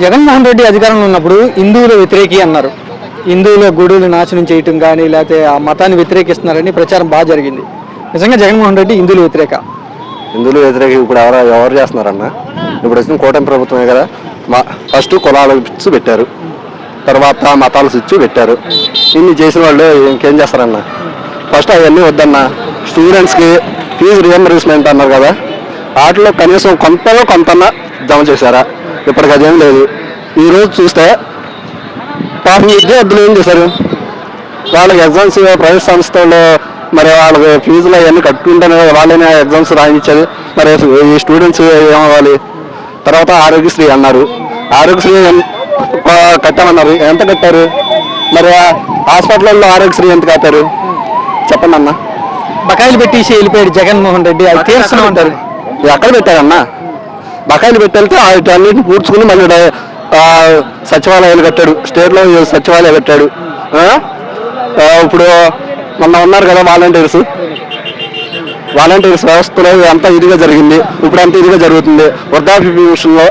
జగన్మోహన్ రెడ్డి అధికారంలో ఉన్నప్పుడు హిందువుల వ్యతిరేకి అన్నారు. హిందువుల గుడులు నాశనం చేయటం కానీ లేకపోతే ఆ మతాన్ని వ్యతిరేకిస్తున్నారని ప్రచారం బాగా జరిగింది. నిజంగా జగన్మోహన్ రెడ్డి హిందువుల వ్యతిరేక? హిందువుల వ్యతిరేక ఇప్పుడు ఎవరు చేస్తున్నారన్న? ఇప్పుడు వచ్చిన కూటమి ప్రభుత్వమే కదా. ఫస్ట్ కులాల స్విచ్ పెట్టారు, తర్వాత మతాల స్విచ్ పెట్టారు. ఇన్ని చేసిన వాళ్ళు ఇంకేం చేస్తారన్న? ఫస్ట్ అవన్నీ వద్దన్న. స్టూడెంట్స్కి ఫీజు రియంబర్స్మెంట్ అన్నారు కదా, వాటిలో కనీసం కొంత జమ చేశారా? ఇప్పటికి అదేం లేదు. ఈరోజు చూస్తే పాపం విద్యార్థులు ఏం చేశారు, వాళ్ళకి ఎగ్జామ్స్ ప్రైవేట్ సంస్థల్లో మరి వాళ్ళకి ఫీజులు అవన్నీ కట్టుకుంటేనే వాళ్ళనే ఎగ్జామ్స్ రాయించేది. మరి ఈ స్టూడెంట్స్ ఏమవ్వాలి? తర్వాత ఆరోగ్యశ్రీ అన్నారు, ఆరోగ్యశ్రీ కట్టామన్నారు. ఎంత కట్టారు? మరి హాస్పిటల్లో ఆరోగ్యశ్రీ ఎంత కట్టారు చెప్పండి అన్న. బకాయిలు పెట్టేసి వెళ్ళిపోయాడు జగన్మోహన్ రెడ్డి, అది తీరుస్తూనే ఉంటారు. ఎక్కడ పెట్టారన్న? బకాయిలు పెట్టేళ్తే అన్నింటిని పూడ్చుకుని మళ్ళీ సచివాలయాలు కట్టాడు, స్టేట్లో సచివాలయాలు కట్టాడు. ఇప్పుడు మొన్న ఉన్నారు కదా వాలంటీర్స్ వ్యవస్థలో అంతా ఇదిగా జరిగింది, ఇప్పుడు అంత ఇదిగా జరుగుతుంది. వృద్ధాప్య పెన్షన్లో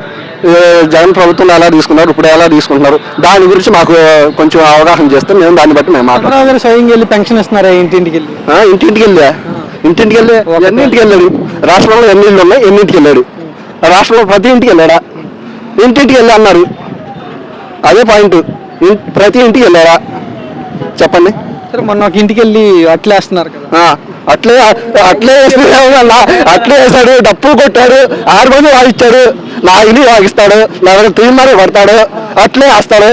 జగన్ ప్రభుత్వంలో ఎలా తీసుకున్నారు, ఇప్పుడు ఎలా తీసుకుంటున్నారు, దాని గురించి మాకు కొంచెం అవగాహన చేస్తే మేము దాన్ని బట్టి మేము మాట్లాడారు. స్వయంగా వెళ్ళి పెన్షన్ ఇస్తున్నారా? ఇంటింటికి వెళ్ళి ఎన్నింటికి వెళ్ళాడు? రాష్ట్రంలో ఎన్ని ఇళ్ళు ఉన్నాయి, ఎన్నింటికి వెళ్ళాడు? రాష్ట్రంలో ప్రతి ఇంటికి వెళ్ళాడా? ఇంటింటికి వెళ్ళి అన్నారు, అదే పాయింట్. ప్రతి ఇంటికి వెళ్ళారా చెప్పండి. మొన్న ఒక ఇంటికి వెళ్ళి అట్లే వేస్తున్నారు కదా, అట్లే వేసాడు, డప్పులు కొట్టాడు, 6 మంది వాగిస్తాడు, నా ఇల్లు వాగిస్తాడు, నా తీర్మానం కొడతాడు, అట్లే వేస్తాడు.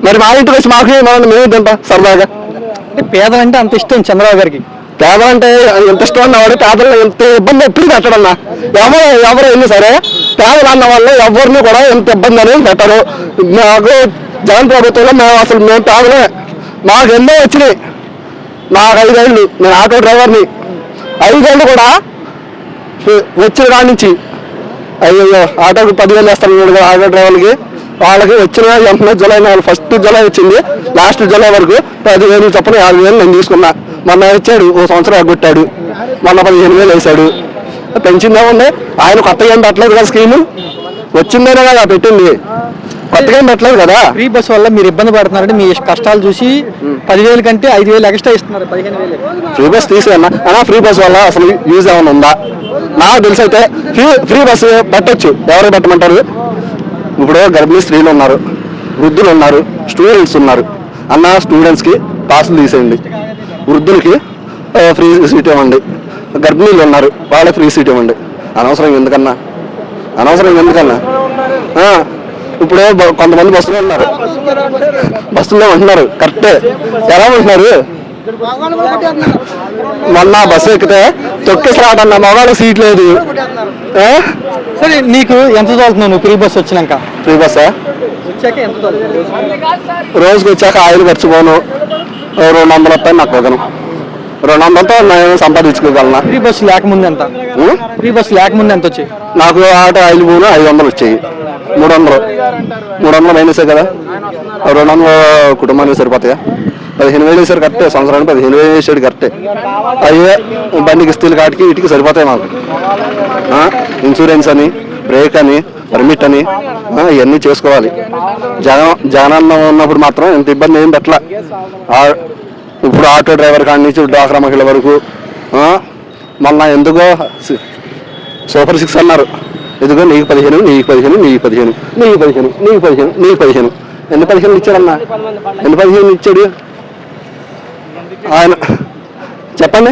మరి మా ఇంటికి వచ్చి మాకు మేము తింటాం సరదాగా. అంటే పేదలంటే అంత ఇష్టం చంద్రబాబు గారికి. పేదలంటే ఎంత ఇష్టం అన్నవాడు పేదలు ఎంత ఇబ్బంది ఎప్పుడు పెట్టడన్నా. ఎవరు వెళ్ళి సరే పేదలు అన్న వాళ్ళు ఎవరిని కూడా ఎంత ఇబ్బంది అనేది పెట్టరు. నాకు జగన్ ప్రభుత్వంలో మేము పేదలే, మాకు ఎన్నో వచ్చినాయి. నాకు 5 ఏళ్ళు, నేను ఆటో డ్రైవర్ని. 5 ఏళ్ళు కూడా వచ్చిన కాడి నుంచి అయ్యో ఆటోకి 10,000 వేస్తాను కదా ఆటో డ్రైవర్లకి. వాళ్ళకి వచ్చిన వెంటనే జూలై 1 జూలై వచ్చింది, లాస్ట్ జూలై వరకు 10,000 చొప్పున 50,000 నేను తీసుకున్నా. మొన్న ఇచ్చాడు, ఓ సంవత్సరం అగ్గొట్టాడు, మొన్న 15,000 వేసాడు. పెంచిందే ఉంది. ఆయన కొత్తగా ఏం పెట్టలేదు కదా, స్కీము వచ్చిందేనే కదా పెట్టింది, కొత్తగా ఏం పెట్టలేదు కదా. ఫ్రీ బస్ వల్ల మీరు ఇబ్బంది పడుతున్నారంటే మీ కష్టాలు చూసి 10,000 కంటే 5,000 ఎక్స్ట్రా ఇస్తున్నారు, 15,000. ఫ్రీ బస్ తీసేయన్నా. ఫ్రీ బస్ వల్ల అసలు యూజ్ ఏమైనా ఉందా? నాకు తెలిసి అయితే ఫ్రీ బస్సు పెట్టచ్చు. ఎవరు పెట్టమంటారు? ఇప్పుడు గర్భిణీ స్త్రీలు ఉన్నారు, వృద్ధులు ఉన్నారు, స్టూడెంట్స్ ఉన్నారు. స్టూడెంట్స్కి పాసులు తీసేయండి, వృద్ధులకి ఫ్రీ సీట్ ఇవ్వండి, గర్భిణీలు ఉన్నారు వాళ్ళకి ఫ్రీ సీట్ ఇవ్వండి. అనవసరం ఎందుకన్నా? ఇప్పుడు కొంతమంది బస్సులో ఉంటున్నారు కరెక్టే. ఎలా ఉంటున్నారు? మొన్న బస్సు ఎక్కితే తొక్కేసి రావడం, మగవాళ్ళ సీట్ లేదు. సరే, నీకు ఎంత చదువుతున్నావు నువ్వు ఫ్రీ బస్ వచ్చినాక? ఫ్రీ బస్సా రోజుకి వచ్చాక ఆయిల్ ఖర్చుపోను, 200 వస్తాయి నాకు వదను. 200తో నేను సంపాదించుకోగలనా? ఫ్రీ బస్సు లేకముందు ఎంత? ఫ్రీ బస్సు లేకముందు ఎంత వచ్చాయి? నాకు ఆటో ఆయిల్ పోను 500 వచ్చాయి. 300 మైనసే కదా. 200 కుటుంబానికి సరిపోతాయా? 15,000 వేసారు కరెక్టే, సంవత్సరానికి 15,000 వేసాడు కరెక్టే. అయ్యే బండికి ఇస్తీలు కాటికి వీటికి సరిపోతాయి మాకు. ఇన్సూరెన్స్ అని, బ్రేక్ అని, పర్మిట్ అని ఇవన్నీ చేసుకోవాలి. జగనన్న ఉన్నప్పుడు మాత్రం ఇంత ఇబ్బంది ఏం పెట్టలా. ఇప్పుడు ఆటో డ్రైవర్ కాడి నుంచి డ్వాక్రా మహిళ వరకు మొన్న ఎందుకో సూపర్ 6 అన్నారు. ఎందుకో నీకు 15, నీకు 15, నీకు 15, నీకు 15, నీకు 15, నీకు 15. ఎన్ని 15 ఇచ్చాడన్నా? ఎన్ని 15 ఇచ్చాడు ఆయన చెప్పండి.